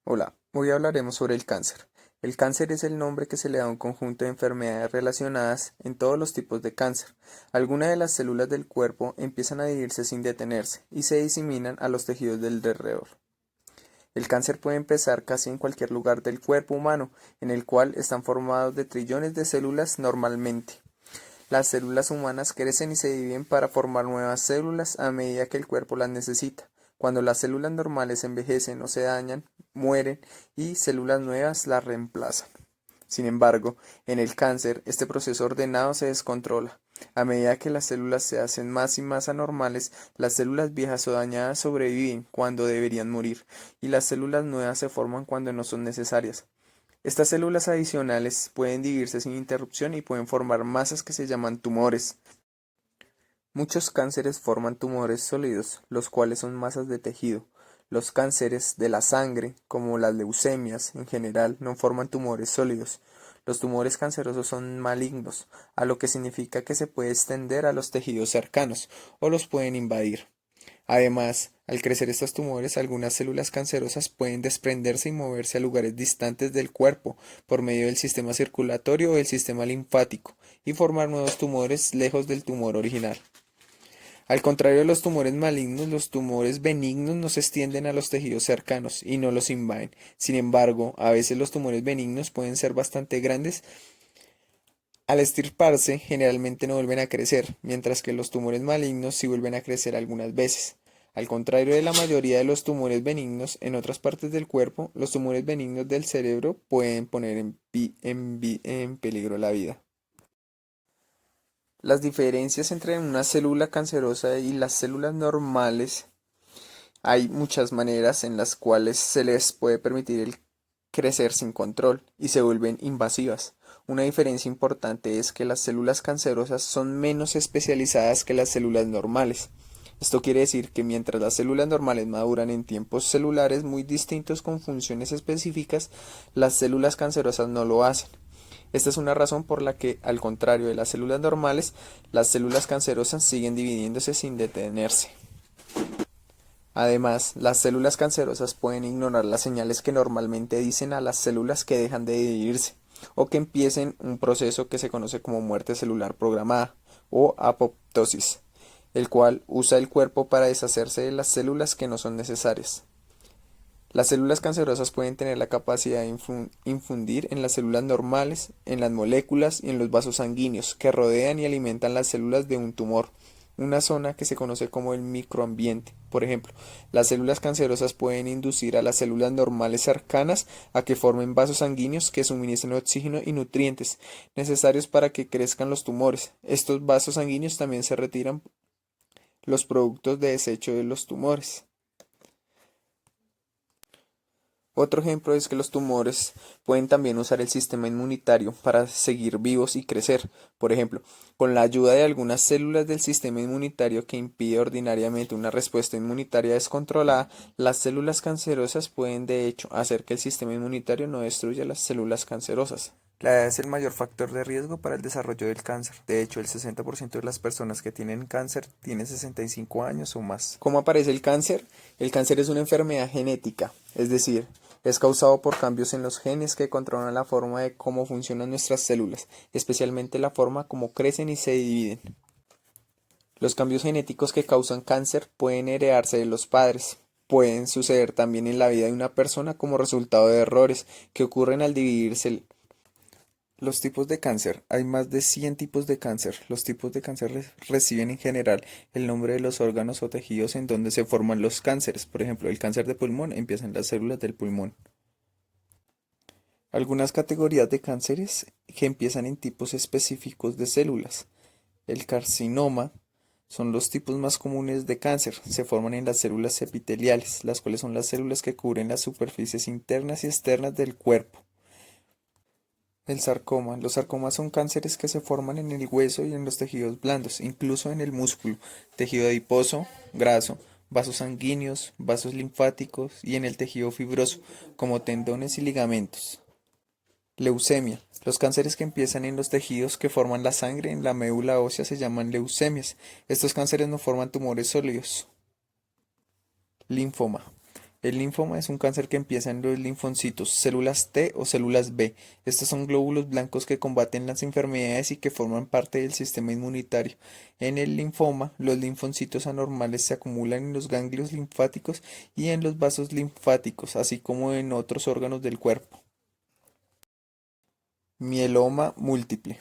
Hola, hoy hablaremos sobre el cáncer. El cáncer es el nombre que se le da a un conjunto de enfermedades relacionadas en todos los tipos de cáncer. Algunas de las células del cuerpo empiezan a dividirse sin detenerse y se diseminan a los tejidos del alrededor. El cáncer puede empezar casi en cualquier lugar del cuerpo humano, en el cual están formados de trillones de células normalmente. Las células humanas crecen y se dividen para formar nuevas células a medida que el cuerpo las necesita. Cuando las células normales envejecen o se dañan, mueren y células nuevas las reemplazan. Sin embargo, en el cáncer, este proceso ordenado se descontrola. A medida que las células se hacen más y más anormales, las células viejas o dañadas sobreviven cuando deberían morir, y las células nuevas se forman cuando no son necesarias. Estas células adicionales pueden dividirse sin interrupción y pueden formar masas que se llaman tumores. Muchos cánceres forman tumores sólidos, los cuales son masas de tejido. Los cánceres de la sangre, como las leucemias en general, no forman tumores sólidos. Los tumores cancerosos son malignos, a lo que significa que se puede extender a los tejidos cercanos o los pueden invadir. Además, al crecer estos tumores, algunas células cancerosas pueden desprenderse y moverse a lugares distantes del cuerpo por medio del sistema circulatorio o del sistema linfático y formar nuevos tumores lejos del tumor original. Al contrario de los tumores malignos, los tumores benignos no se extienden a los tejidos cercanos y no los invaden. Sin embargo, a veces los tumores benignos pueden ser bastante grandes. Al extirparse, generalmente no vuelven a crecer, mientras que los tumores malignos sí vuelven a crecer algunas veces. Al contrario de la mayoría de los tumores benignos en otras partes del cuerpo, los tumores benignos del cerebro pueden poner en peligro la vida. Las diferencias entre una célula cancerosa y las células normales. Hay muchas maneras en las cuales se les puede permitir el crecer sin control y se vuelven invasivas. Una diferencia importante es que las células cancerosas son menos especializadas que las células normales. Esto quiere decir que mientras las células normales maduran en tiempos celulares muy distintos con funciones específicas, las células cancerosas no lo hacen. Esta es una razón por la que, al contrario de las células normales, las células cancerosas siguen dividiéndose sin detenerse. Además, las células cancerosas pueden ignorar las señales que normalmente dicen a las células que dejan de dividirse o que empiecen un proceso que se conoce como muerte celular programada o apoptosis, el cual usa el cuerpo para deshacerse de las células que no son necesarias. Las células cancerosas pueden tener la capacidad de infundir en las células normales, en las moléculas y en los vasos sanguíneos que rodean y alimentan las células de un tumor, una zona que se conoce como el microambiente. Por ejemplo, las células cancerosas pueden inducir a las células normales cercanas a que formen vasos sanguíneos que suministren oxígeno y nutrientes necesarios para que crezcan los tumores. Estos vasos sanguíneos también se retiran los productos de desecho de los tumores. Otro ejemplo es que los tumores pueden también usar el sistema inmunitario para seguir vivos y crecer. Por ejemplo, con la ayuda de algunas células del sistema inmunitario que impide ordinariamente una respuesta inmunitaria descontrolada, las células cancerosas pueden de hecho hacer que el sistema inmunitario no destruya las células cancerosas. La edad es el mayor factor de riesgo para el desarrollo del cáncer. De hecho, el 60% de las personas que tienen cáncer tienen 65 años o más. ¿Cómo aparece el cáncer? El cáncer es una enfermedad genética, es decir, es causado por cambios en los genes que controlan la forma de cómo funcionan nuestras células, especialmente la forma como crecen y se dividen. Los cambios genéticos que causan cáncer pueden heredarse de los padres. Pueden suceder también en la vida de una persona como resultado de errores que ocurren al dividirse. Los tipos de cáncer. Hay más de 100 tipos de cáncer. Los tipos de cáncer reciben en general el nombre de los órganos o tejidos en donde se forman los cánceres. Por ejemplo, el cáncer de pulmón empieza en las células del pulmón. Algunas categorías de cánceres que empiezan en tipos específicos de células. El carcinoma son los tipos más comunes de cáncer. Se forman en las células epiteliales, las cuales son las células que cubren las superficies internas y externas del cuerpo. El sarcoma. Los sarcomas son cánceres que se forman en el hueso y en los tejidos blandos, incluso en el músculo, tejido adiposo, graso, vasos sanguíneos, vasos linfáticos y en el tejido fibroso, como tendones y ligamentos. Leucemia. Los cánceres que empiezan en los tejidos que forman la sangre en la médula ósea se llaman leucemias. Estos cánceres no forman tumores sólidos. Linfoma. El linfoma es un cáncer que empieza en los linfocitos, células T o células B. Estos son glóbulos blancos que combaten las enfermedades y que forman parte del sistema inmunitario. En el linfoma, los linfocitos anormales se acumulan en los ganglios linfáticos y en los vasos linfáticos, así como en otros órganos del cuerpo. Mieloma múltiple.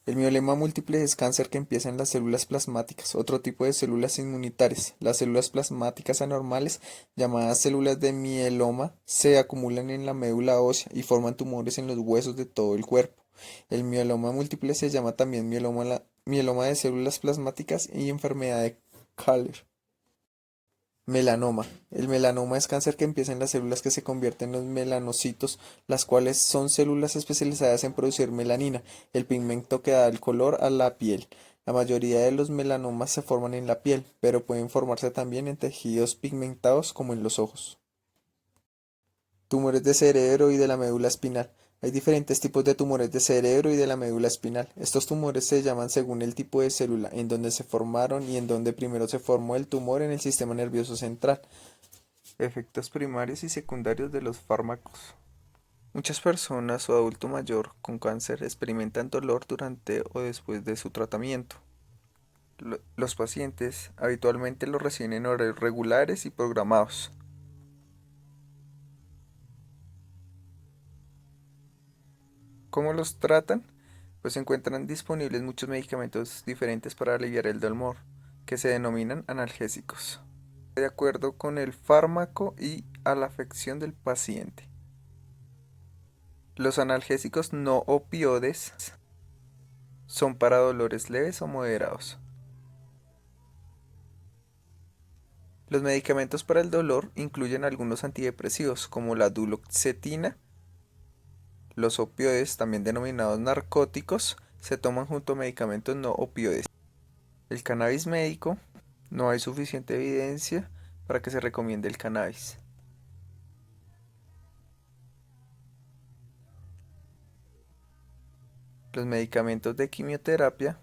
El mieloma múltiple es cáncer que empieza en las células plasmáticas, otro tipo de células inmunitarias. Las células plasmáticas anormales, llamadas células de mieloma, se acumulan en la médula ósea y forman tumores en los huesos de todo el cuerpo. El mieloma múltiple se llama también mieloma de células plasmáticas y enfermedad de Kallner. Melanoma. El melanoma es cáncer que empieza en las células que se convierten en los melanocitos, las cuales son células especializadas en producir melanina, el pigmento que da el color a la piel. La mayoría de los melanomas se forman en la piel, pero pueden formarse también en tejidos pigmentados como en los ojos. Tumores de cerebro y de la médula espinal. Hay diferentes tipos de tumores de cerebro y de la médula espinal. Estos tumores se llaman según el tipo de célula, en donde se formaron y en donde primero se formó el tumor en el sistema nervioso central. Efectos primarios y secundarios de los fármacos. Muchas personas o adulto mayor con cáncer experimentan dolor durante o después de su tratamiento. Los pacientes habitualmente lo reciben en horarios regulares y programados. ¿Cómo los tratan? Pues se encuentran disponibles muchos medicamentos diferentes para aliviar el dolor, que se denominan analgésicos, de acuerdo con el fármaco y a la afección del paciente. Los analgésicos no opioides son para dolores leves o moderados. Los medicamentos para el dolor incluyen algunos antidepresivos, como la duloxetina. Los opioides, también denominados narcóticos, se toman junto a medicamentos no opioides. El cannabis médico, no hay suficiente evidencia para que se recomiende el cannabis. Los medicamentos de quimioterapia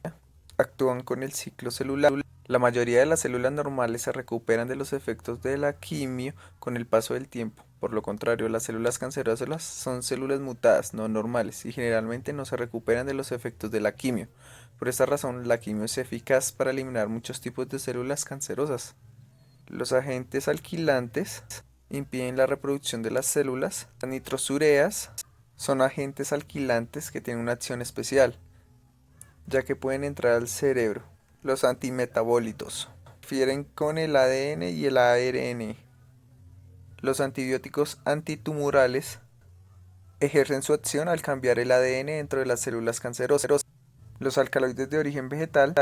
actúan con el ciclo celular. La mayoría de las células normales se recuperan de los efectos de la quimio con el paso del tiempo. Por lo contrario, las células cancerosas son células mutadas, no normales, y generalmente no se recuperan de los efectos de la quimio. Por esta razón, la quimio es eficaz para eliminar muchos tipos de células cancerosas. Los agentes alquilantes impiden la reproducción de las células. Las nitrosureas son agentes alquilantes que tienen una acción especial, ya que pueden entrar al cerebro. Los antimetabólitos difieren con el ADN y el ARN. Los antibióticos antitumorales ejercen su acción al cambiar el ADN dentro de las células cancerosas. Los alcaloides de origen vegetal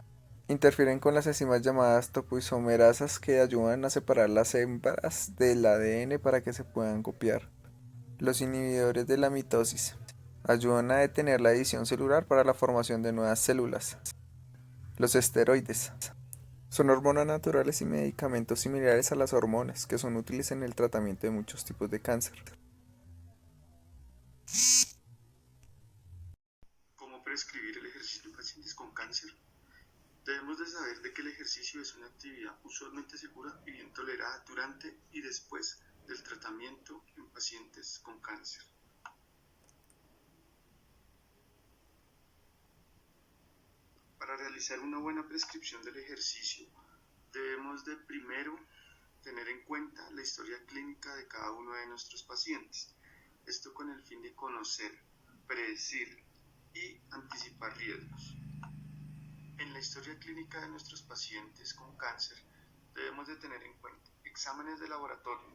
interfieren con las enzimas llamadas topoisomerasas que ayudan a separar las hembras del ADN para que se puedan copiar. Los inhibidores de la mitosis ayudan a detener la división celular para la formación de nuevas células. Los esteroides son hormonas naturales y medicamentos similares a las hormonas que son útiles en el tratamiento de muchos tipos de cáncer. ¿Cómo prescribir el ejercicio en pacientes con cáncer? Debemos de saber de que el ejercicio es una actividad usualmente segura y bien tolerada durante y después del tratamiento en pacientes con cáncer. Para realizar una buena prescripción del ejercicio, debemos de primero tener en cuenta la historia clínica de cada uno de nuestros pacientes. Esto con el fin de conocer, predecir y anticipar riesgos. En la historia clínica de nuestros pacientes con cáncer, debemos de tener en cuenta exámenes de laboratorio,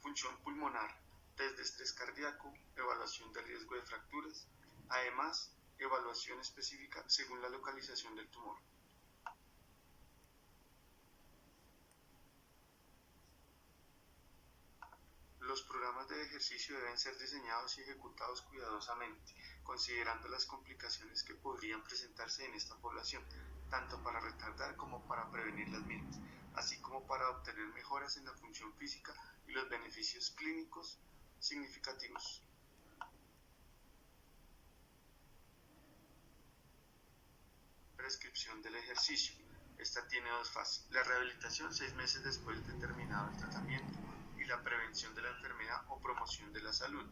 función pulmonar, test de estrés cardíaco, evaluación de riesgo de fracturas, además, evaluación específica según la localización del tumor. Los programas de ejercicio deben ser diseñados y ejecutados cuidadosamente, considerando las complicaciones que podrían presentarse en esta población, tanto para retardar como para prevenir las mismas, así como para obtener mejoras en la función física y los beneficios clínicos significativos. Prescripción del ejercicio. Esta tiene dos fases. La rehabilitación 6 meses después de terminado el tratamiento y y la prevención de la enfermedad o promoción de la salud.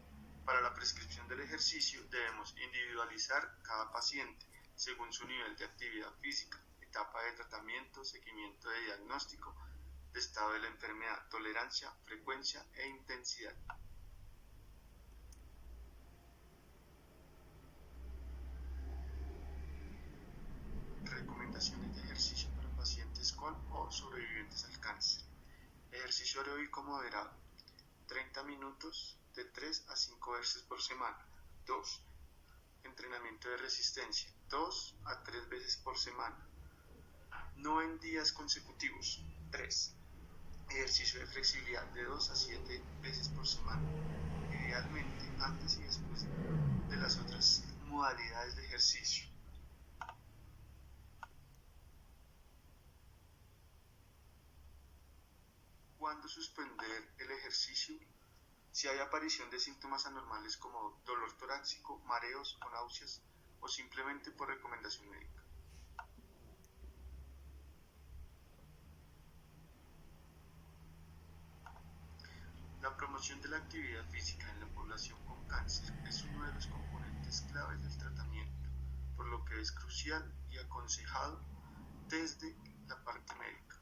Para la prescripción del ejercicio debemos individualizar cada paciente según su nivel de actividad física, etapa de tratamiento, seguimiento de diagnóstico, de estado de la enfermedad, tolerancia, frecuencia e intensidad. Recomendaciones de ejercicio para pacientes con o sobrevivientes al cáncer. Ejercicio aeróbico moderado, 30 minutos de 3 a 5 veces por semana. 2. Entrenamiento de resistencia, 2 a 3 veces por semana. No en días consecutivos. 3. Ejercicio de flexibilidad de 2 a 7 veces por semana. Idealmente antes y después de las otras modalidades de ejercicio. ¿Cuándo suspender el ejercicio? Si hay aparición de síntomas anormales como dolor torácico, mareos o náuseas, o simplemente por recomendación médica. La promoción de la actividad física en la población con cáncer es uno de los componentes claves del tratamiento, por lo que es crucial y aconsejado desde la parte médica.